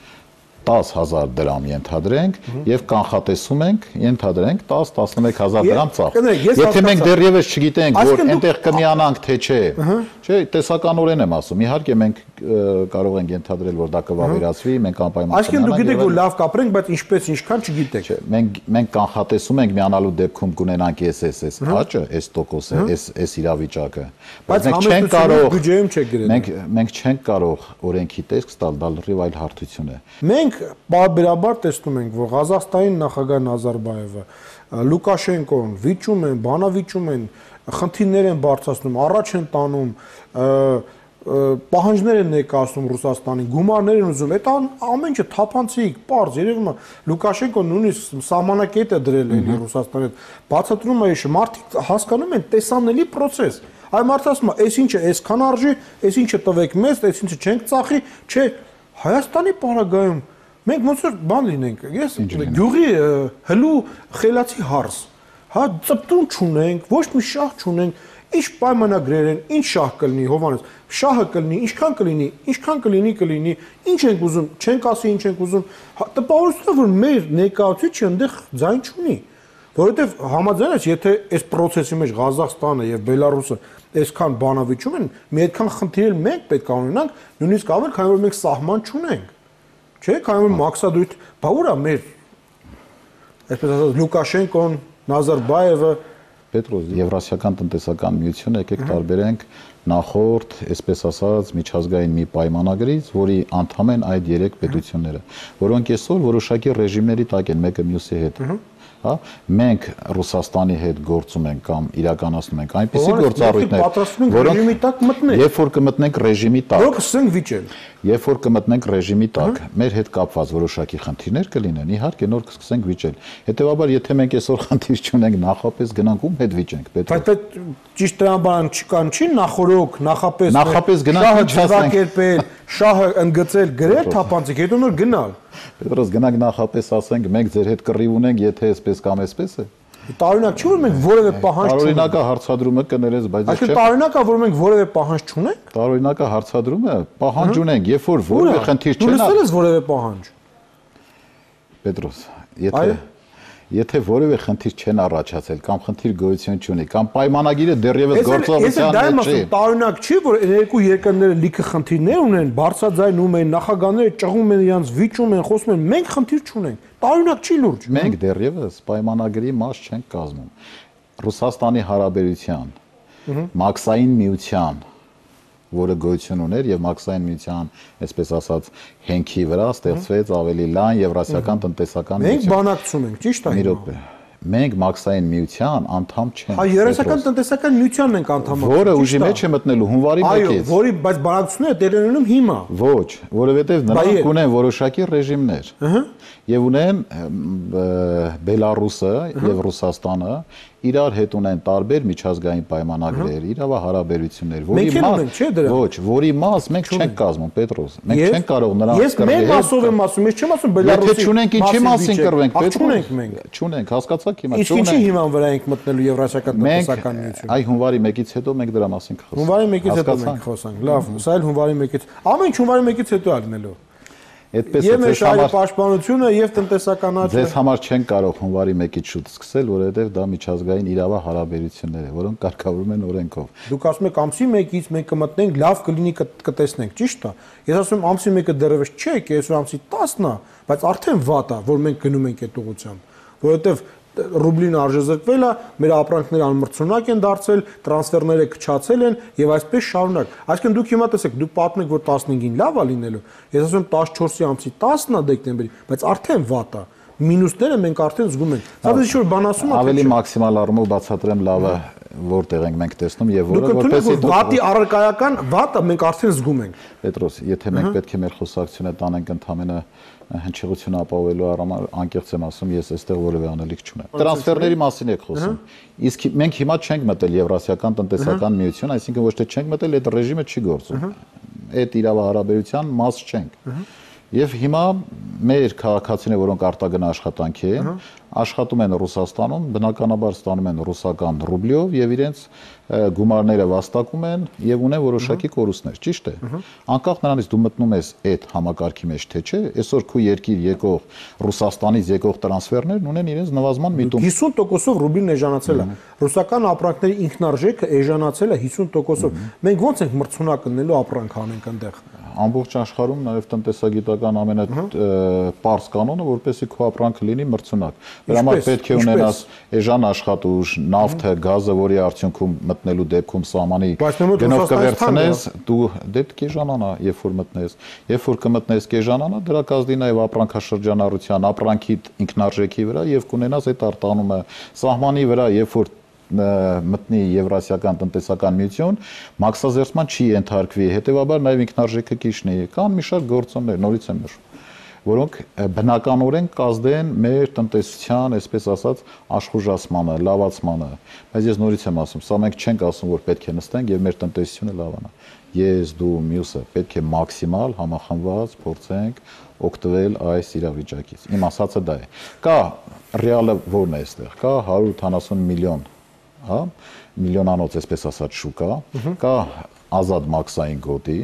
10,000 դրամ ենթադրենք եւ կանխատեսում ենք ենթադրենք 10-11000 դրամ ծախս։ Եթե մենք դեռևս չգիտենք որ այնտեղ կմիանանք թե չէ, տեսականորեն եմ ասում։ Իհարկե մենք կարող ենք ենթադրել որ դա կվավերացվի, մենք անպայման Այսինքն դուք գիտեք որ լավ կապրենք, բայց ինչպես ինչքան չգիտեք։ Մենք կանխատեսում ենք միանալու դեպքում կունենանք այս աճը, այս տոկոսը, այս իրավիճակը։ Բայց մենք չենք կարող բյուջեում չեք գրել։ Մենք չենք կարող օրենքի տեսք տալ, դա լրիվ այլ հարթություն է։ Մենք բարբերաբար տեսնում ենք, որ Ղազախստանի նախագահ Նազարբայևը, Լուկաշենկոն վիճում են, բանավիճում են, խնդիրներ են բարձրացնում, առաջ են տանում, պահանջներ են ներկայացնում Ռուսաստանին, գումարներ են ուզում, այդ ամեն ինչը թափանցիկ, պարզ, երևում է Լուկաշենկոն նույնիսկ սահմանակետ է դրել էլի Ռուսաստանի հետ, բացատրում է իշը, մարդիկ հասկանում են տեսանելի process, այ մարդը ասում է, այս ինչը այսքան արժի, այս ինչը տվեք մեզ, այս ինչը չենք ծախի, չէ, Հայաստանի պարագայում մենք ոնց որ բան լինենք, ես գյուղի հլու խելացի հարս, հա ծպտուն չունենք, ոչ մի շահ չունենք, ինչ պայմանագրեր են, ինչ շահ կլինի Հովանես, շահը կլինի, ինչքան կլինի, ինչ ենք ուզում, չենք ասի ինչ ենք ուզում, տպավորությունն է որ մեր ներկայացուցիչը այնտեղ ձայն չունի, որովհետև համաձայն ես, եթե այս process-ի մեջ Ղազախստանը եւ Բելարուսը այսքան բանավիճում են, մի այդքան խնդիրել մենք պետք է ունենանք, նույնիսկ ավել, քանի որ մենք սահման չունենք։ Չէ, քանի որ մաքսադույթ, բա ուր է մեր այսպես ասած Լուկաշենկոն, Նազարբայևը Պետրոս, Եվրասիական տնտեսական միությունը եկեք տարբերենք նախորդ, այսպես ասած, միջազգային մի պայմանագրից, որի անդամ են այդ 3 պետությունները, որոնք այսօր որոշակի ռեժիմների տակ են մեկը մյուսի հետ։ Հա, մենք Ռուսաստանի հետ գործում ենք կամ իրականացնում ենք այնպիսի գործառույթներ, երբ որ կմտնենք ռեժիմի տակ, որոնք սկսենք վիճել։ Երբ որ կմտնենք ռեժիմի տակ, մեր հետ կապված որոշակի խնդիրներ կլինեն, իհարկե նոր կսկսենք վիճել։ Հետևաբար, եթե մենք այսօր խնդիր չունենք, նախապես գնանք ում հետ վիճենք, պետք է։ Բայց ճիշտ տրամաբան չկան, չի նախորոք, նախապես գնանք չասենք, շահը ընդգծել, գրել թափանցիկ, հետո նոր գնալ։ Պետրոս, գնանք նախապես ասենք, մենք ձեր հետ կռիվ ունենք, եթե այսպես կամ այսպես է։ Տարօրինակ չի որ մենք որևէ պահանջ չունենք։ Տարօրինակը հարցադրումը կներես, բայց չէ։ Տարօրինակ է որ մենք որևէ պահանջ չունենք։ Տարօրինակը հարցադրումը պահանջ ունենք, երբ որ որևէ խնդիր չեն։ Դու լսել ես որևէ պահանջ։ Պետրոս, եթե որևէ խնդիր չեն առաջացել կամ խնդիր գոյություն չունի կամ պայմանագիրը դեռևս գործողության մեջ չի։ Տարօրինակ չի որ երկու երկրները լիքը խնդիրներ ունեն, բարձրաձայնում են, նախագահները ճղում են իրանց, վիճում են, խոսում են, մենք խնդիր չունենք։ Տարօրինակ չի լուրջ։ Մենք դեռևս պայմանագրի մաս չենք կազմում։ Ռուսաստանի Հարաբերության, Մաքսային միության, որը գոյություն ուներ եւ Մաքսային միության, այսպես ասած, հենքի վրա ստեղծվեց ավելի լայն Եվրասիական տնտեսական միություն։ Մենք բանակցում ենք, ճիշտ է։ Մի րոպե։ Մենք Մաքսային միության անդամ չենք։ Հա, Եվրասիական տնտեսական միությանն ենք անդամակցում։ Որը ուժի մեջ է մտնելու հունվարի 1-ից։ Այո, որի բայց բանակցությունները տեղ են ունենում հիմա։ Ոչ, որովհետև նրանք ունեն որոշակի ռեժիմներ։ Եվ ունեն Բելարուսը եւ Ռուսաստանը իրար հետ ունեն տարբեր միջազգային պայմանագրեր, իրավահարաբերություններ, որի մաս մենք չենք կազմում, Պետրոս։ Մենք չենք կարող նրանց Ես մեր մասով եմ ասում, ես չեմ ասում Բելարուսի։ Եթե չունենք, ինչի մասին կռվենք, Պետրոս։ Չունենք մենք։ Չունենք, հասկացաք հիմա, չունենք։ Իսկ ինչի հիման վրա ենք մտնելու Եվրասիական տնտեսական միություն։ Այ հունվարի 1-ից հետո մենք դրա մասին կխոսենք։ Հունվարի 1-ից հետո մենք խոսանք։ Լավ, սա էլ հունվարի 1-ից։ Ամեն ինչ հունվարի 1-ից հետո է լինելու։ Այդպես է ձեզ համար պաշտպանությունը եւ տնտեսական աճը։ Ձեզ համար չեն կարող հունվարի 1-ից շուտ սկսել, որովհետեւ դա միջազգային իրավահարաբերություններ է, որոնք կարգավորվում են օրենքով։ Դուք ասում եք ամսի 1-ից մենք կմտնենք, լավ կլինի կտեսնենք, ճիշտ է։ Ես ասում եմ ամսի 1-ը դեռևս չէ, այսօր ամսի 10-ն է, բայց արդեն վատ է, որ մենք գնում ենք այդ ուղղությամբ, որովհետեւ ռուբլին արժեզրկվել է, մեր ապրանքները անմրցունակ են դարձել, տրանսֆերները քչացել են եւ այսպես շարունակ։ Այսինքն դուք հիմա տեսեք, դուք պատմեք, որ 15-ին լավ է լինելու։ Ես ասում եմ 14-ի ամսի 10-ն է դեկտեմբերի, բայց արդեն վատ է։ Մինուսները մենք արդեն զգում ենք։ Սա դες ինչ-որ բան ասում եք։ Ավելի մաքսիմալ առումով բացատրեմ լավը որտեղ ենք մենք տեսնում եւ որը որպեսզի վատի առարկայական վատը մենք արդեն զգում ենք։ Պետրոս, եթե մենք պետք է մեր խոսակցությունը տանենք ընդհանրապես հնչեղությունը ապահովելու համար, անկեղծ եմ ասում, ես այստեղ որևէ անելիք չունեմ։ Տրանսֆերների մասին եք խոսում։ Իսկ մենք հիմա չենք մտել Եվրասիական տնտեսական միություն, այսինքն ոչ թե չենք մտել, այդ ռեժիմը չի գործում։ Այդ իրավահարաբերության մաս չենք։ Եվ հիմա մեր քաղաքացիները, որոնք արտագն աշխատանքի են, աշխատում են Ռուսաստանում, բնականաբար ստանում են ռուսական ռուբլյով եւ իրենց գումարները վաստակում են եւ ունեն որոշակի կորուստներ, ճիշտ է։ Անկախ նրանից դու մտնում ես այդ համակարգի մեջ թե չէ, այսօր քո երկիր եկող Ռուսաստանից եկող տրանսֆերներն ունեն իրենց նվազման միտում։ 50%-ով ռուբլին էժանացել է։ Ռուսական ապրանքների ինքնարժեքը էժանացել է 50%-ով։ Մենք ո՞նց ենք մրցունակ ընելու ապրանք անենք այնտեղ։ Ամբողջ աշխարհում նաև տնտեսագիտական ամենապարզ կանոնը, որպեսզի քո ապրանքը լինի մրցունակ։ Դրա համար պետք է ունենաս էժան աշխատուժ, նավթը, գազը, որի արդյունքում մտնելու դեպքում սահմանի գնով կվերցնես, դու պետք է էժանանա, երբ որ մտնես։ Երբ որ կմտնես կեժանանա, դրա կազդի նաև ապրանքաշրջանառության, ապրանքի ինքնարժեքի վրա եւ կունենաս այդ արտանումը սահմանի վրա, երբ որ մտնի Եվրասիական տնտեսական միություն, մաքսազերծման չի ենթարկվի, հետևաբար նաև ինքնարժեքը կիշնի, կան մի շարք գործոններ, նորից եմ նշում, որոնք բնականորեն կազդեն մեր տնտեսության, այսպես ասած, աշխուժացմանը, լավացմանը, բայց ես նորից եմ ասում, սա մենք չենք ասում, որ պետք է նստենք եւ մեր տնտեսությունը լավանա։ Ես, դու, մյուսը պետք է մաքսիմալ համախմբված փորձենք օգտվել այս իրավիճակից։ Իմ ասածը դա է։ Կա ռեալը որն է այստեղ, կա 170 միլիոն հա, միլիոնանոց, այսպես ասած, շուկա, կա ազատ մաքսային գոտի,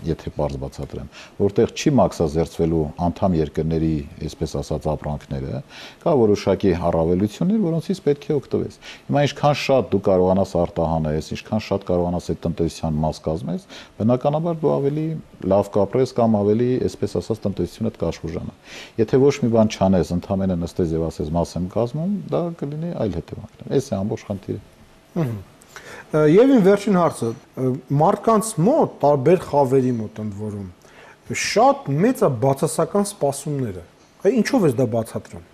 եթե պարզ բացատրեմ, որտեղ չի մաքսազերծվելու անդամ երկրների, այսպես ասած, ապրանքները, կա որոշակի առավելություններ, որոնցից պետք է օգտվես։ Հիմա ինչքան շատ դու կարողանաս արտահանես, ինչքան շատ կարողանաս այդ տնտեսության մաս կազմես, բնականաբար դու ավելի լավ կապրես կամ ավելի, այսպես ասած, տնտեսությունդ կաշխուժանա։ Եթե ոչ մի բան չանես, ընդհանրապես նստես եւ ասես մաս եմ կազմում, դա կլինի այլ հետևանքներ։ Այս է ամբողջ խնդիրը։ Եվ իմ վերջին հարցը, մարդկանց մոտ, տարբեր խավերի մոտ ընդ որում, շատ մեծ է բացասական սպասումները։ Ինչով ես դա բացատրում։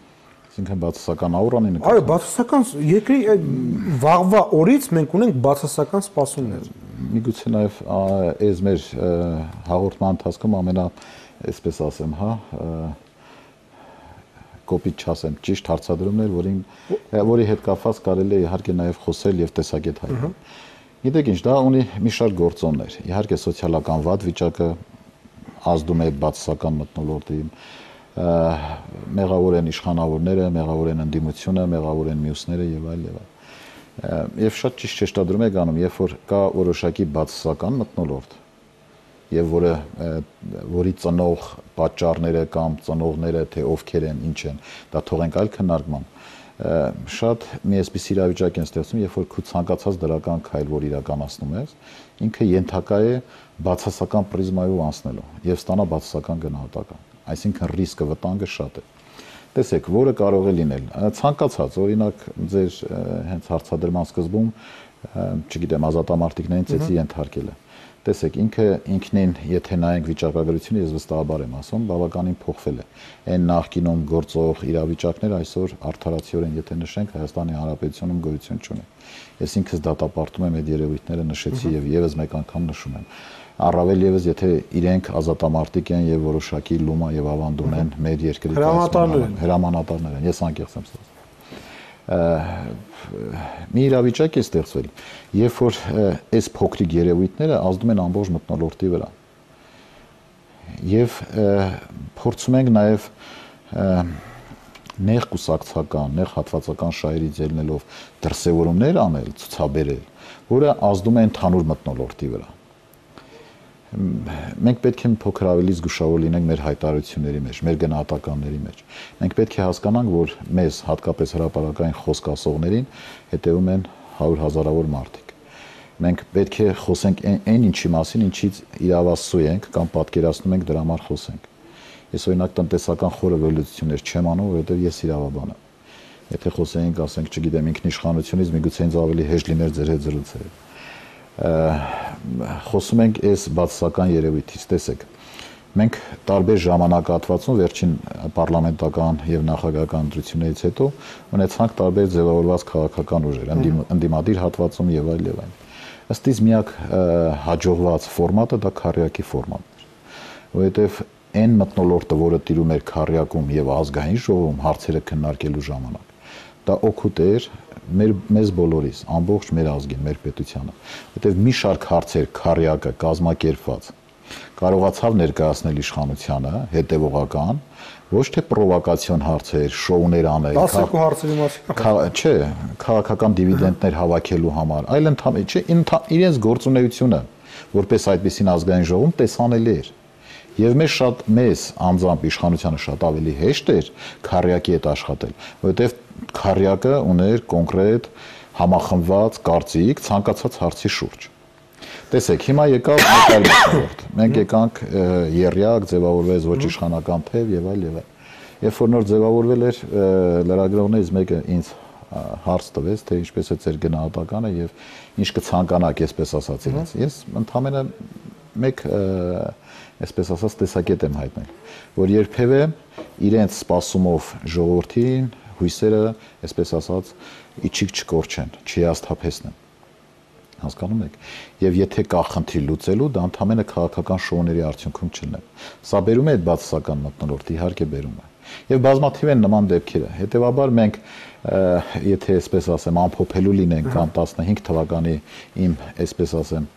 Այսինքն բացասական աուրանի նկատմամբ։ Այո, բացասական երկրի վաղվա օրից մենք ունենք բացասական սպասումներ։ Միգուցե նաև այս մեր հաղորդման ընթացքում ամենա, այսպես ասեմ, կոպիտ չասեմ, ճիշտ հարցադրումներ, որի հետ կապված կարելի է իհարկե նաև խոսել եւ տեսակետ հայտնել։ Գիտեք ինչ, դա ունի մի շարք գործոններ։ Իհարկե սոցիալական վատ վիճակը ազդում է բացասական մթնոլորտի, մեղավոր են իշխանավորները, մեղավոր են ընդդիմությունը, մեղավոր են մյուսները եւ այլ եւ այլ։ Եվ շատ ճիշտ շեշտադրում եք անում, երբ որ կա որոշակի բացասական մթնոլորտ, եւ որի ծնող պատճառները կամ ծնողները թե ովքեր են, ինչ են, դա թողենք այլ քննարկման։ Շատ մի այսպես իրավիճակ են ստեղծում, երբ որ քու ցանկացած դրական քայլ, որ իրականացնում ես, ինքը ենթակա է բացասական պրիզմայով անցնելու եւ ստանա բացասական գնահատական։ Այսինքն ռիսկը, վտանգը շատ է։ Տեսեք, որը կարող է լինել ցանկացած, օրինակ ձեր հենց հարցադրման սկզբում, չգիտեմ, ազատամարտիկներին ծեծի ենթարկել է։ Տեսեք, ինքը ինքնին, եթե նայենք վիճակագրությունը, ես վստահաբար եմ ասում, բավականին փոխվել է։ Այն նախկինում գործող իրավիճակները այսօր արդարացիորեն, եթե նշենք, Հայաստանի Հանրապետությունում գոյություն չունի։ Ես ինքս դատապարտում եմ այդ երևույթները, նշեցի եւ եւս մեկ անգամ նշում եմ։ Առավել եւս, եթե իրենք ազատամարտիկ են եւ որոշակի լումա եւ ավանդուն են մեր երկրի հրամանատարներ են, ես անկեղծ եմ ասում։ Մի իրավիճակ է ստեղծվել, երբ որ այս փոքրիկ երևույթները ազդում են ամբողջ մթնոլորտի վրա։ Եվ փորձում ենք նաև նեղ կուսակցական, նեղ հատվածական շահերից ելնելով դրսևորումներ անել, ցուցաբերել, որը ազդում է ընդհանուր մթնոլորտի վրա։ Մենք պետք է մի փոքր ավելի զգուշավոր լինենք մեր հայտարարությունների մեջ, մեր գնահատականների մեջ։ Մենք պետք է հասկանանք, որ մեզ, հատկապես հրապարակային խոսք ասողներին, հետևում են 100,000-ավոր մարդիկ։ Մենք պետք է խոսենք այն ինչի մասին, ինչից իրավասու ենք կամ պատկերացնում ենք դրա համար խոսենք։ Ես օրինակ տնտեսական խորը վերլուծություններ չեմ անում, որովհետև ես իրավաբան եմ։ Եթե խոսեինք, ասենք, չգիտեմ, ինքնիշխանությունից, միգուցե ինձ ավելի հեշտ լիներ ձեր հետ զրուցել։ Խոսում ենք այս բացասական երևույթից, տեսեք, մենք տարբեր ժամանակահատվածում վերջին պարլամենտական եւ նախագահական ընտրություններից հետո ունեցանք տարբեր ձևավորված քաղաքական ուժեր, ընդդիմադիր հատվածում եւ այլ եւ այլ։ Ըստ իս միակ հաջողված ֆորմատը դա քարյակի ֆորմատն էր, որովհետեւ այն մթնոլորտը, որը տիրում էր քարյակում եւ ազգային ժողովում հարցերը քննարկելու ժամանակ, դա օգուտ էր մեզ բոլորիս, ամբողջ մեր ազգին, մեր պետությանը, որտեղ մի շարք հարցեր քարյակը կազմակերպված կարողացավ ներկայացնել իշխանությանը, հետևողական, ոչ թե պրովոկացիոն հարցեր, շոուներ անել, 12 հարցերի մասին, չէ, քաղաքական դիվիդենտներ հավաքելու համար, այլ իրենց գործունեությունը, որպես այդպիսին ազգային ժողովում տեսանելի էր։ Եվ մեզ անձամբ իշխանությանը շատ ավելի հեշտ էր քարյակի հետ աշխատել, որովհետև քարյակը ուներ կոնկրետ համախմբված կարծիք ցանկացած հարցի շուրջ։ Տեսեք, հիմա եկավ մեկ այլ մթնոլորտ։ Մենք եկանք եռյակ, ձևավորվեց ոչ իշխանական թև եւ այլ եւ այլ։ Երբ որ նոր ձևավորվել էր, լրագրողներից մեկը ինձ հարց տվեց, թե ինչպես է ձեր գնահատականը եւ ինչ կցանկանաք, այսպես ասած իրենց։ Ես ընդհանրապես մեկ այսպես ասած տեսակետ եմ հայտնել, որ երբևէ իրենց սպասումով ժողովրդին հույսերը, այսպես ասած, իջիկ չկորչեն, չհիասթափեցնեն։ Հասկանում եք։ Եվ եթե կա խնդիր լուծելու, դա ընդհանրապես քաղաքական շոուների արդյունքում չլինի։ Սա բերում է այդ բացասական մթնոլորտ, իհարկե բերում է։ Եվ բազմաթիվ են նման դեպքերը։ Հետևաբար մենք, եթե այսպես ասեմ, ամփոփելու լինենք կամ 15 թվականի իմ, այսպես ասեմ,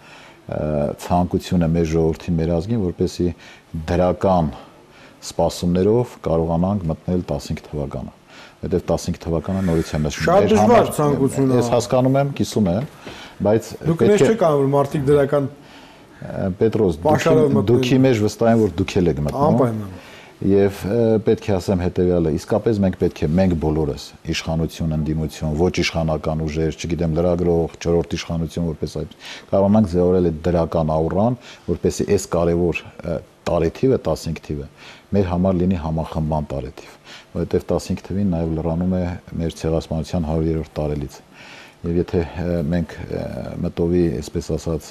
ցանկությունը մեր ժողովրդին, մեր ազգին, որպեսզի դրական սպասումներով կարողանանք մտնել 15 թվականը։ Որտեւ 15 թվականը նորից եմ նշում։ Շատ դժվար ցանկություն է։ Ես հասկանում եմ, կիսում եմ, բայց դուք մեզ չեք անում մարդիկ դրական Պետրոս, դուքի մեջ վստահ եմ, որ դուք էլ եք մտնում։ Եվ պետք է ասեմ հետևյալը, իսկապես մենք պետք է մենք բոլորս իշխանություն, ընդդիմություն, ոչ իշխանական ուժեր, չգիտեմ, լրագրող, չորրորդ իշխանություն, որպես այդ կարողանանք ձևավորել այդ դրական աուրան, որպեսզի այս կարևոր տարեթիվը 15 թիվը մեր համար լինի համախմբան տարեթիվ, որովհետև 15 թվին նաև լրանում է մեր ցեղասպանության 100-րդ տարելիցը։ Եվ եթե մենք մտովի, այսպես ասած,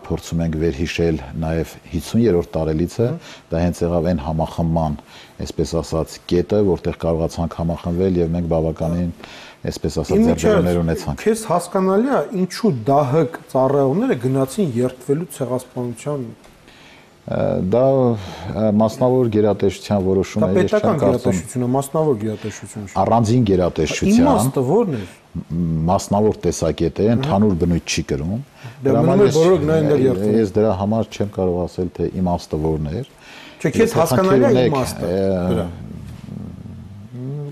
փորձում ենք վերհիշել նաև 50-րդ տարելիցը, դա հենց եղավ այն համախմբման, այսպես ասած, կետը, որտեղ կարողացանք համախմբվել եւ մենք բավականին, այսպես ասած, ձեռքբերումներ ունեցանք։ Քեզ հասկանալի է, ինչու ԴՀԿ ծառայողները գնացին երթվելու ցեղասպանության։ Դա մասնավոր գերատեսչության որոշում է, ես չեմ կարծում, մասնավոր գերատեսչություն չէ։ Առանձին գերատեսչության։ Իմաստը ո՞րն է։ Մասնավոր տեսակետ է, ընդհանուր բնույթ չի կրում։ Ես դրա համար չեմ կարող ասել, թե իմաստը որն է։ Չէ, քեզ հասկանալի է իմաստը։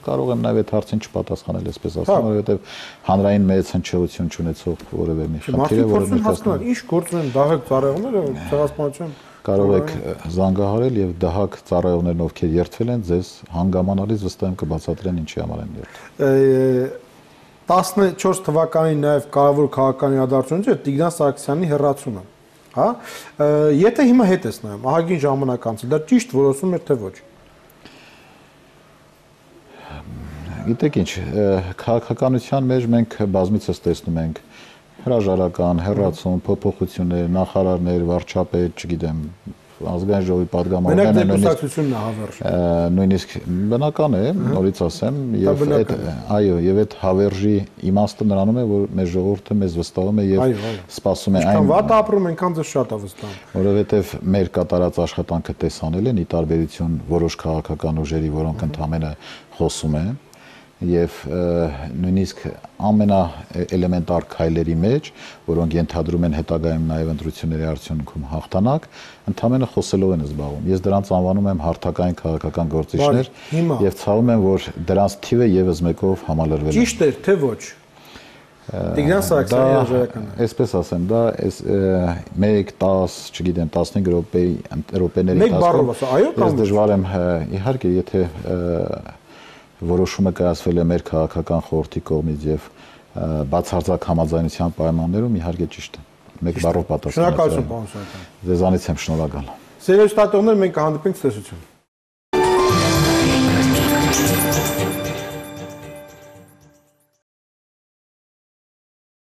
Կարող եմ նաև այդ հարցին չպատասխանել, այսպես ասեմ, որովհետև հանրային մեծ հնչեղություն չունեցող որևէ մի խնդիր է, որը մենք հասկանալ։ Ինչ գործ ունեն ԴՀԿ ծառայողները ցեղասպանության։ Կարող եք զանգահարել եւ ԴՀԿ ծառայողներն ովքեր երթվել են, ձեզ հանգամանալից վստահ եմ կբացատրեն ինչի համար են երթվել։ 14 թվականին նաև կարևոր քաղաքական իրադարձությունից է Տիգրան Սարգսյանի հեռացումը, հա։ Եթե հիմա հետ ես նայում, ահագին ժամանակ անցել, դա ճիշտ որոշում էր թե ոչ։ Գիտեք ինչ, քաղաքականության մեջ մենք բազմիցս տեսնում ենք հրաժարական, հեռացում, փոփոխություններ, նախարարներ, վարչապետ, չգիտեմ, ազգային ժողովի падգամավորները նույնիսկ բնական է, նորից ասեմ, եւ այդ այո, եւ այդ հավերժի իմաստը նրանում է, որ մեր ժողովուրդը մեզ վստահում է եւ սպասում է այն։ Ինչքան վատ ապրում, այնքան ձեզ շատ է վստահում։ Որովհետեւ մեր կատարած աշխատանքը տեսանել են ի տարբերություն որոշ քաղաքական ուժերի, որոնք ընդհանրապես խոսում են եւ նույնիսկ ամենաէլեմենտար քայլերի մեջ, որոնք ենթադրում են հետագայում նաեւ ընտրությունների արդյունքում հաղթանակ, ընդհանրապես խոսելով են զբաղվում։ Ես դրանց անվանում եմ հարթակային քաղաքական գործիչներ եւ ցավում եմ, որ դրանց թիվը եւս մեկով համալրվել է։ Ճիշտ է, թե ոչ։ Տիգրան Սարգսյանի հրաժարականը։ Այսպես ասեմ, դա 1, 10, չգիտեմ, 15 րոպեների ընթացքում։ Ես դժվար եմ, իհարկե, եթե որոշումը կայացվել է մեր քաղաքական խորհրդի կողմից եւ բացարձակ համաձայնության պայմաններում, իհարկե ճիշտ է։ Մեկ բառով պատասխանեմ։ Շնորհակալություն, պարոն Սարգսյան։ Ձեզանից եմ շնորհակալ։ Սիրելի ստատողներ, մենք կհանդիպենք ցտեսություն։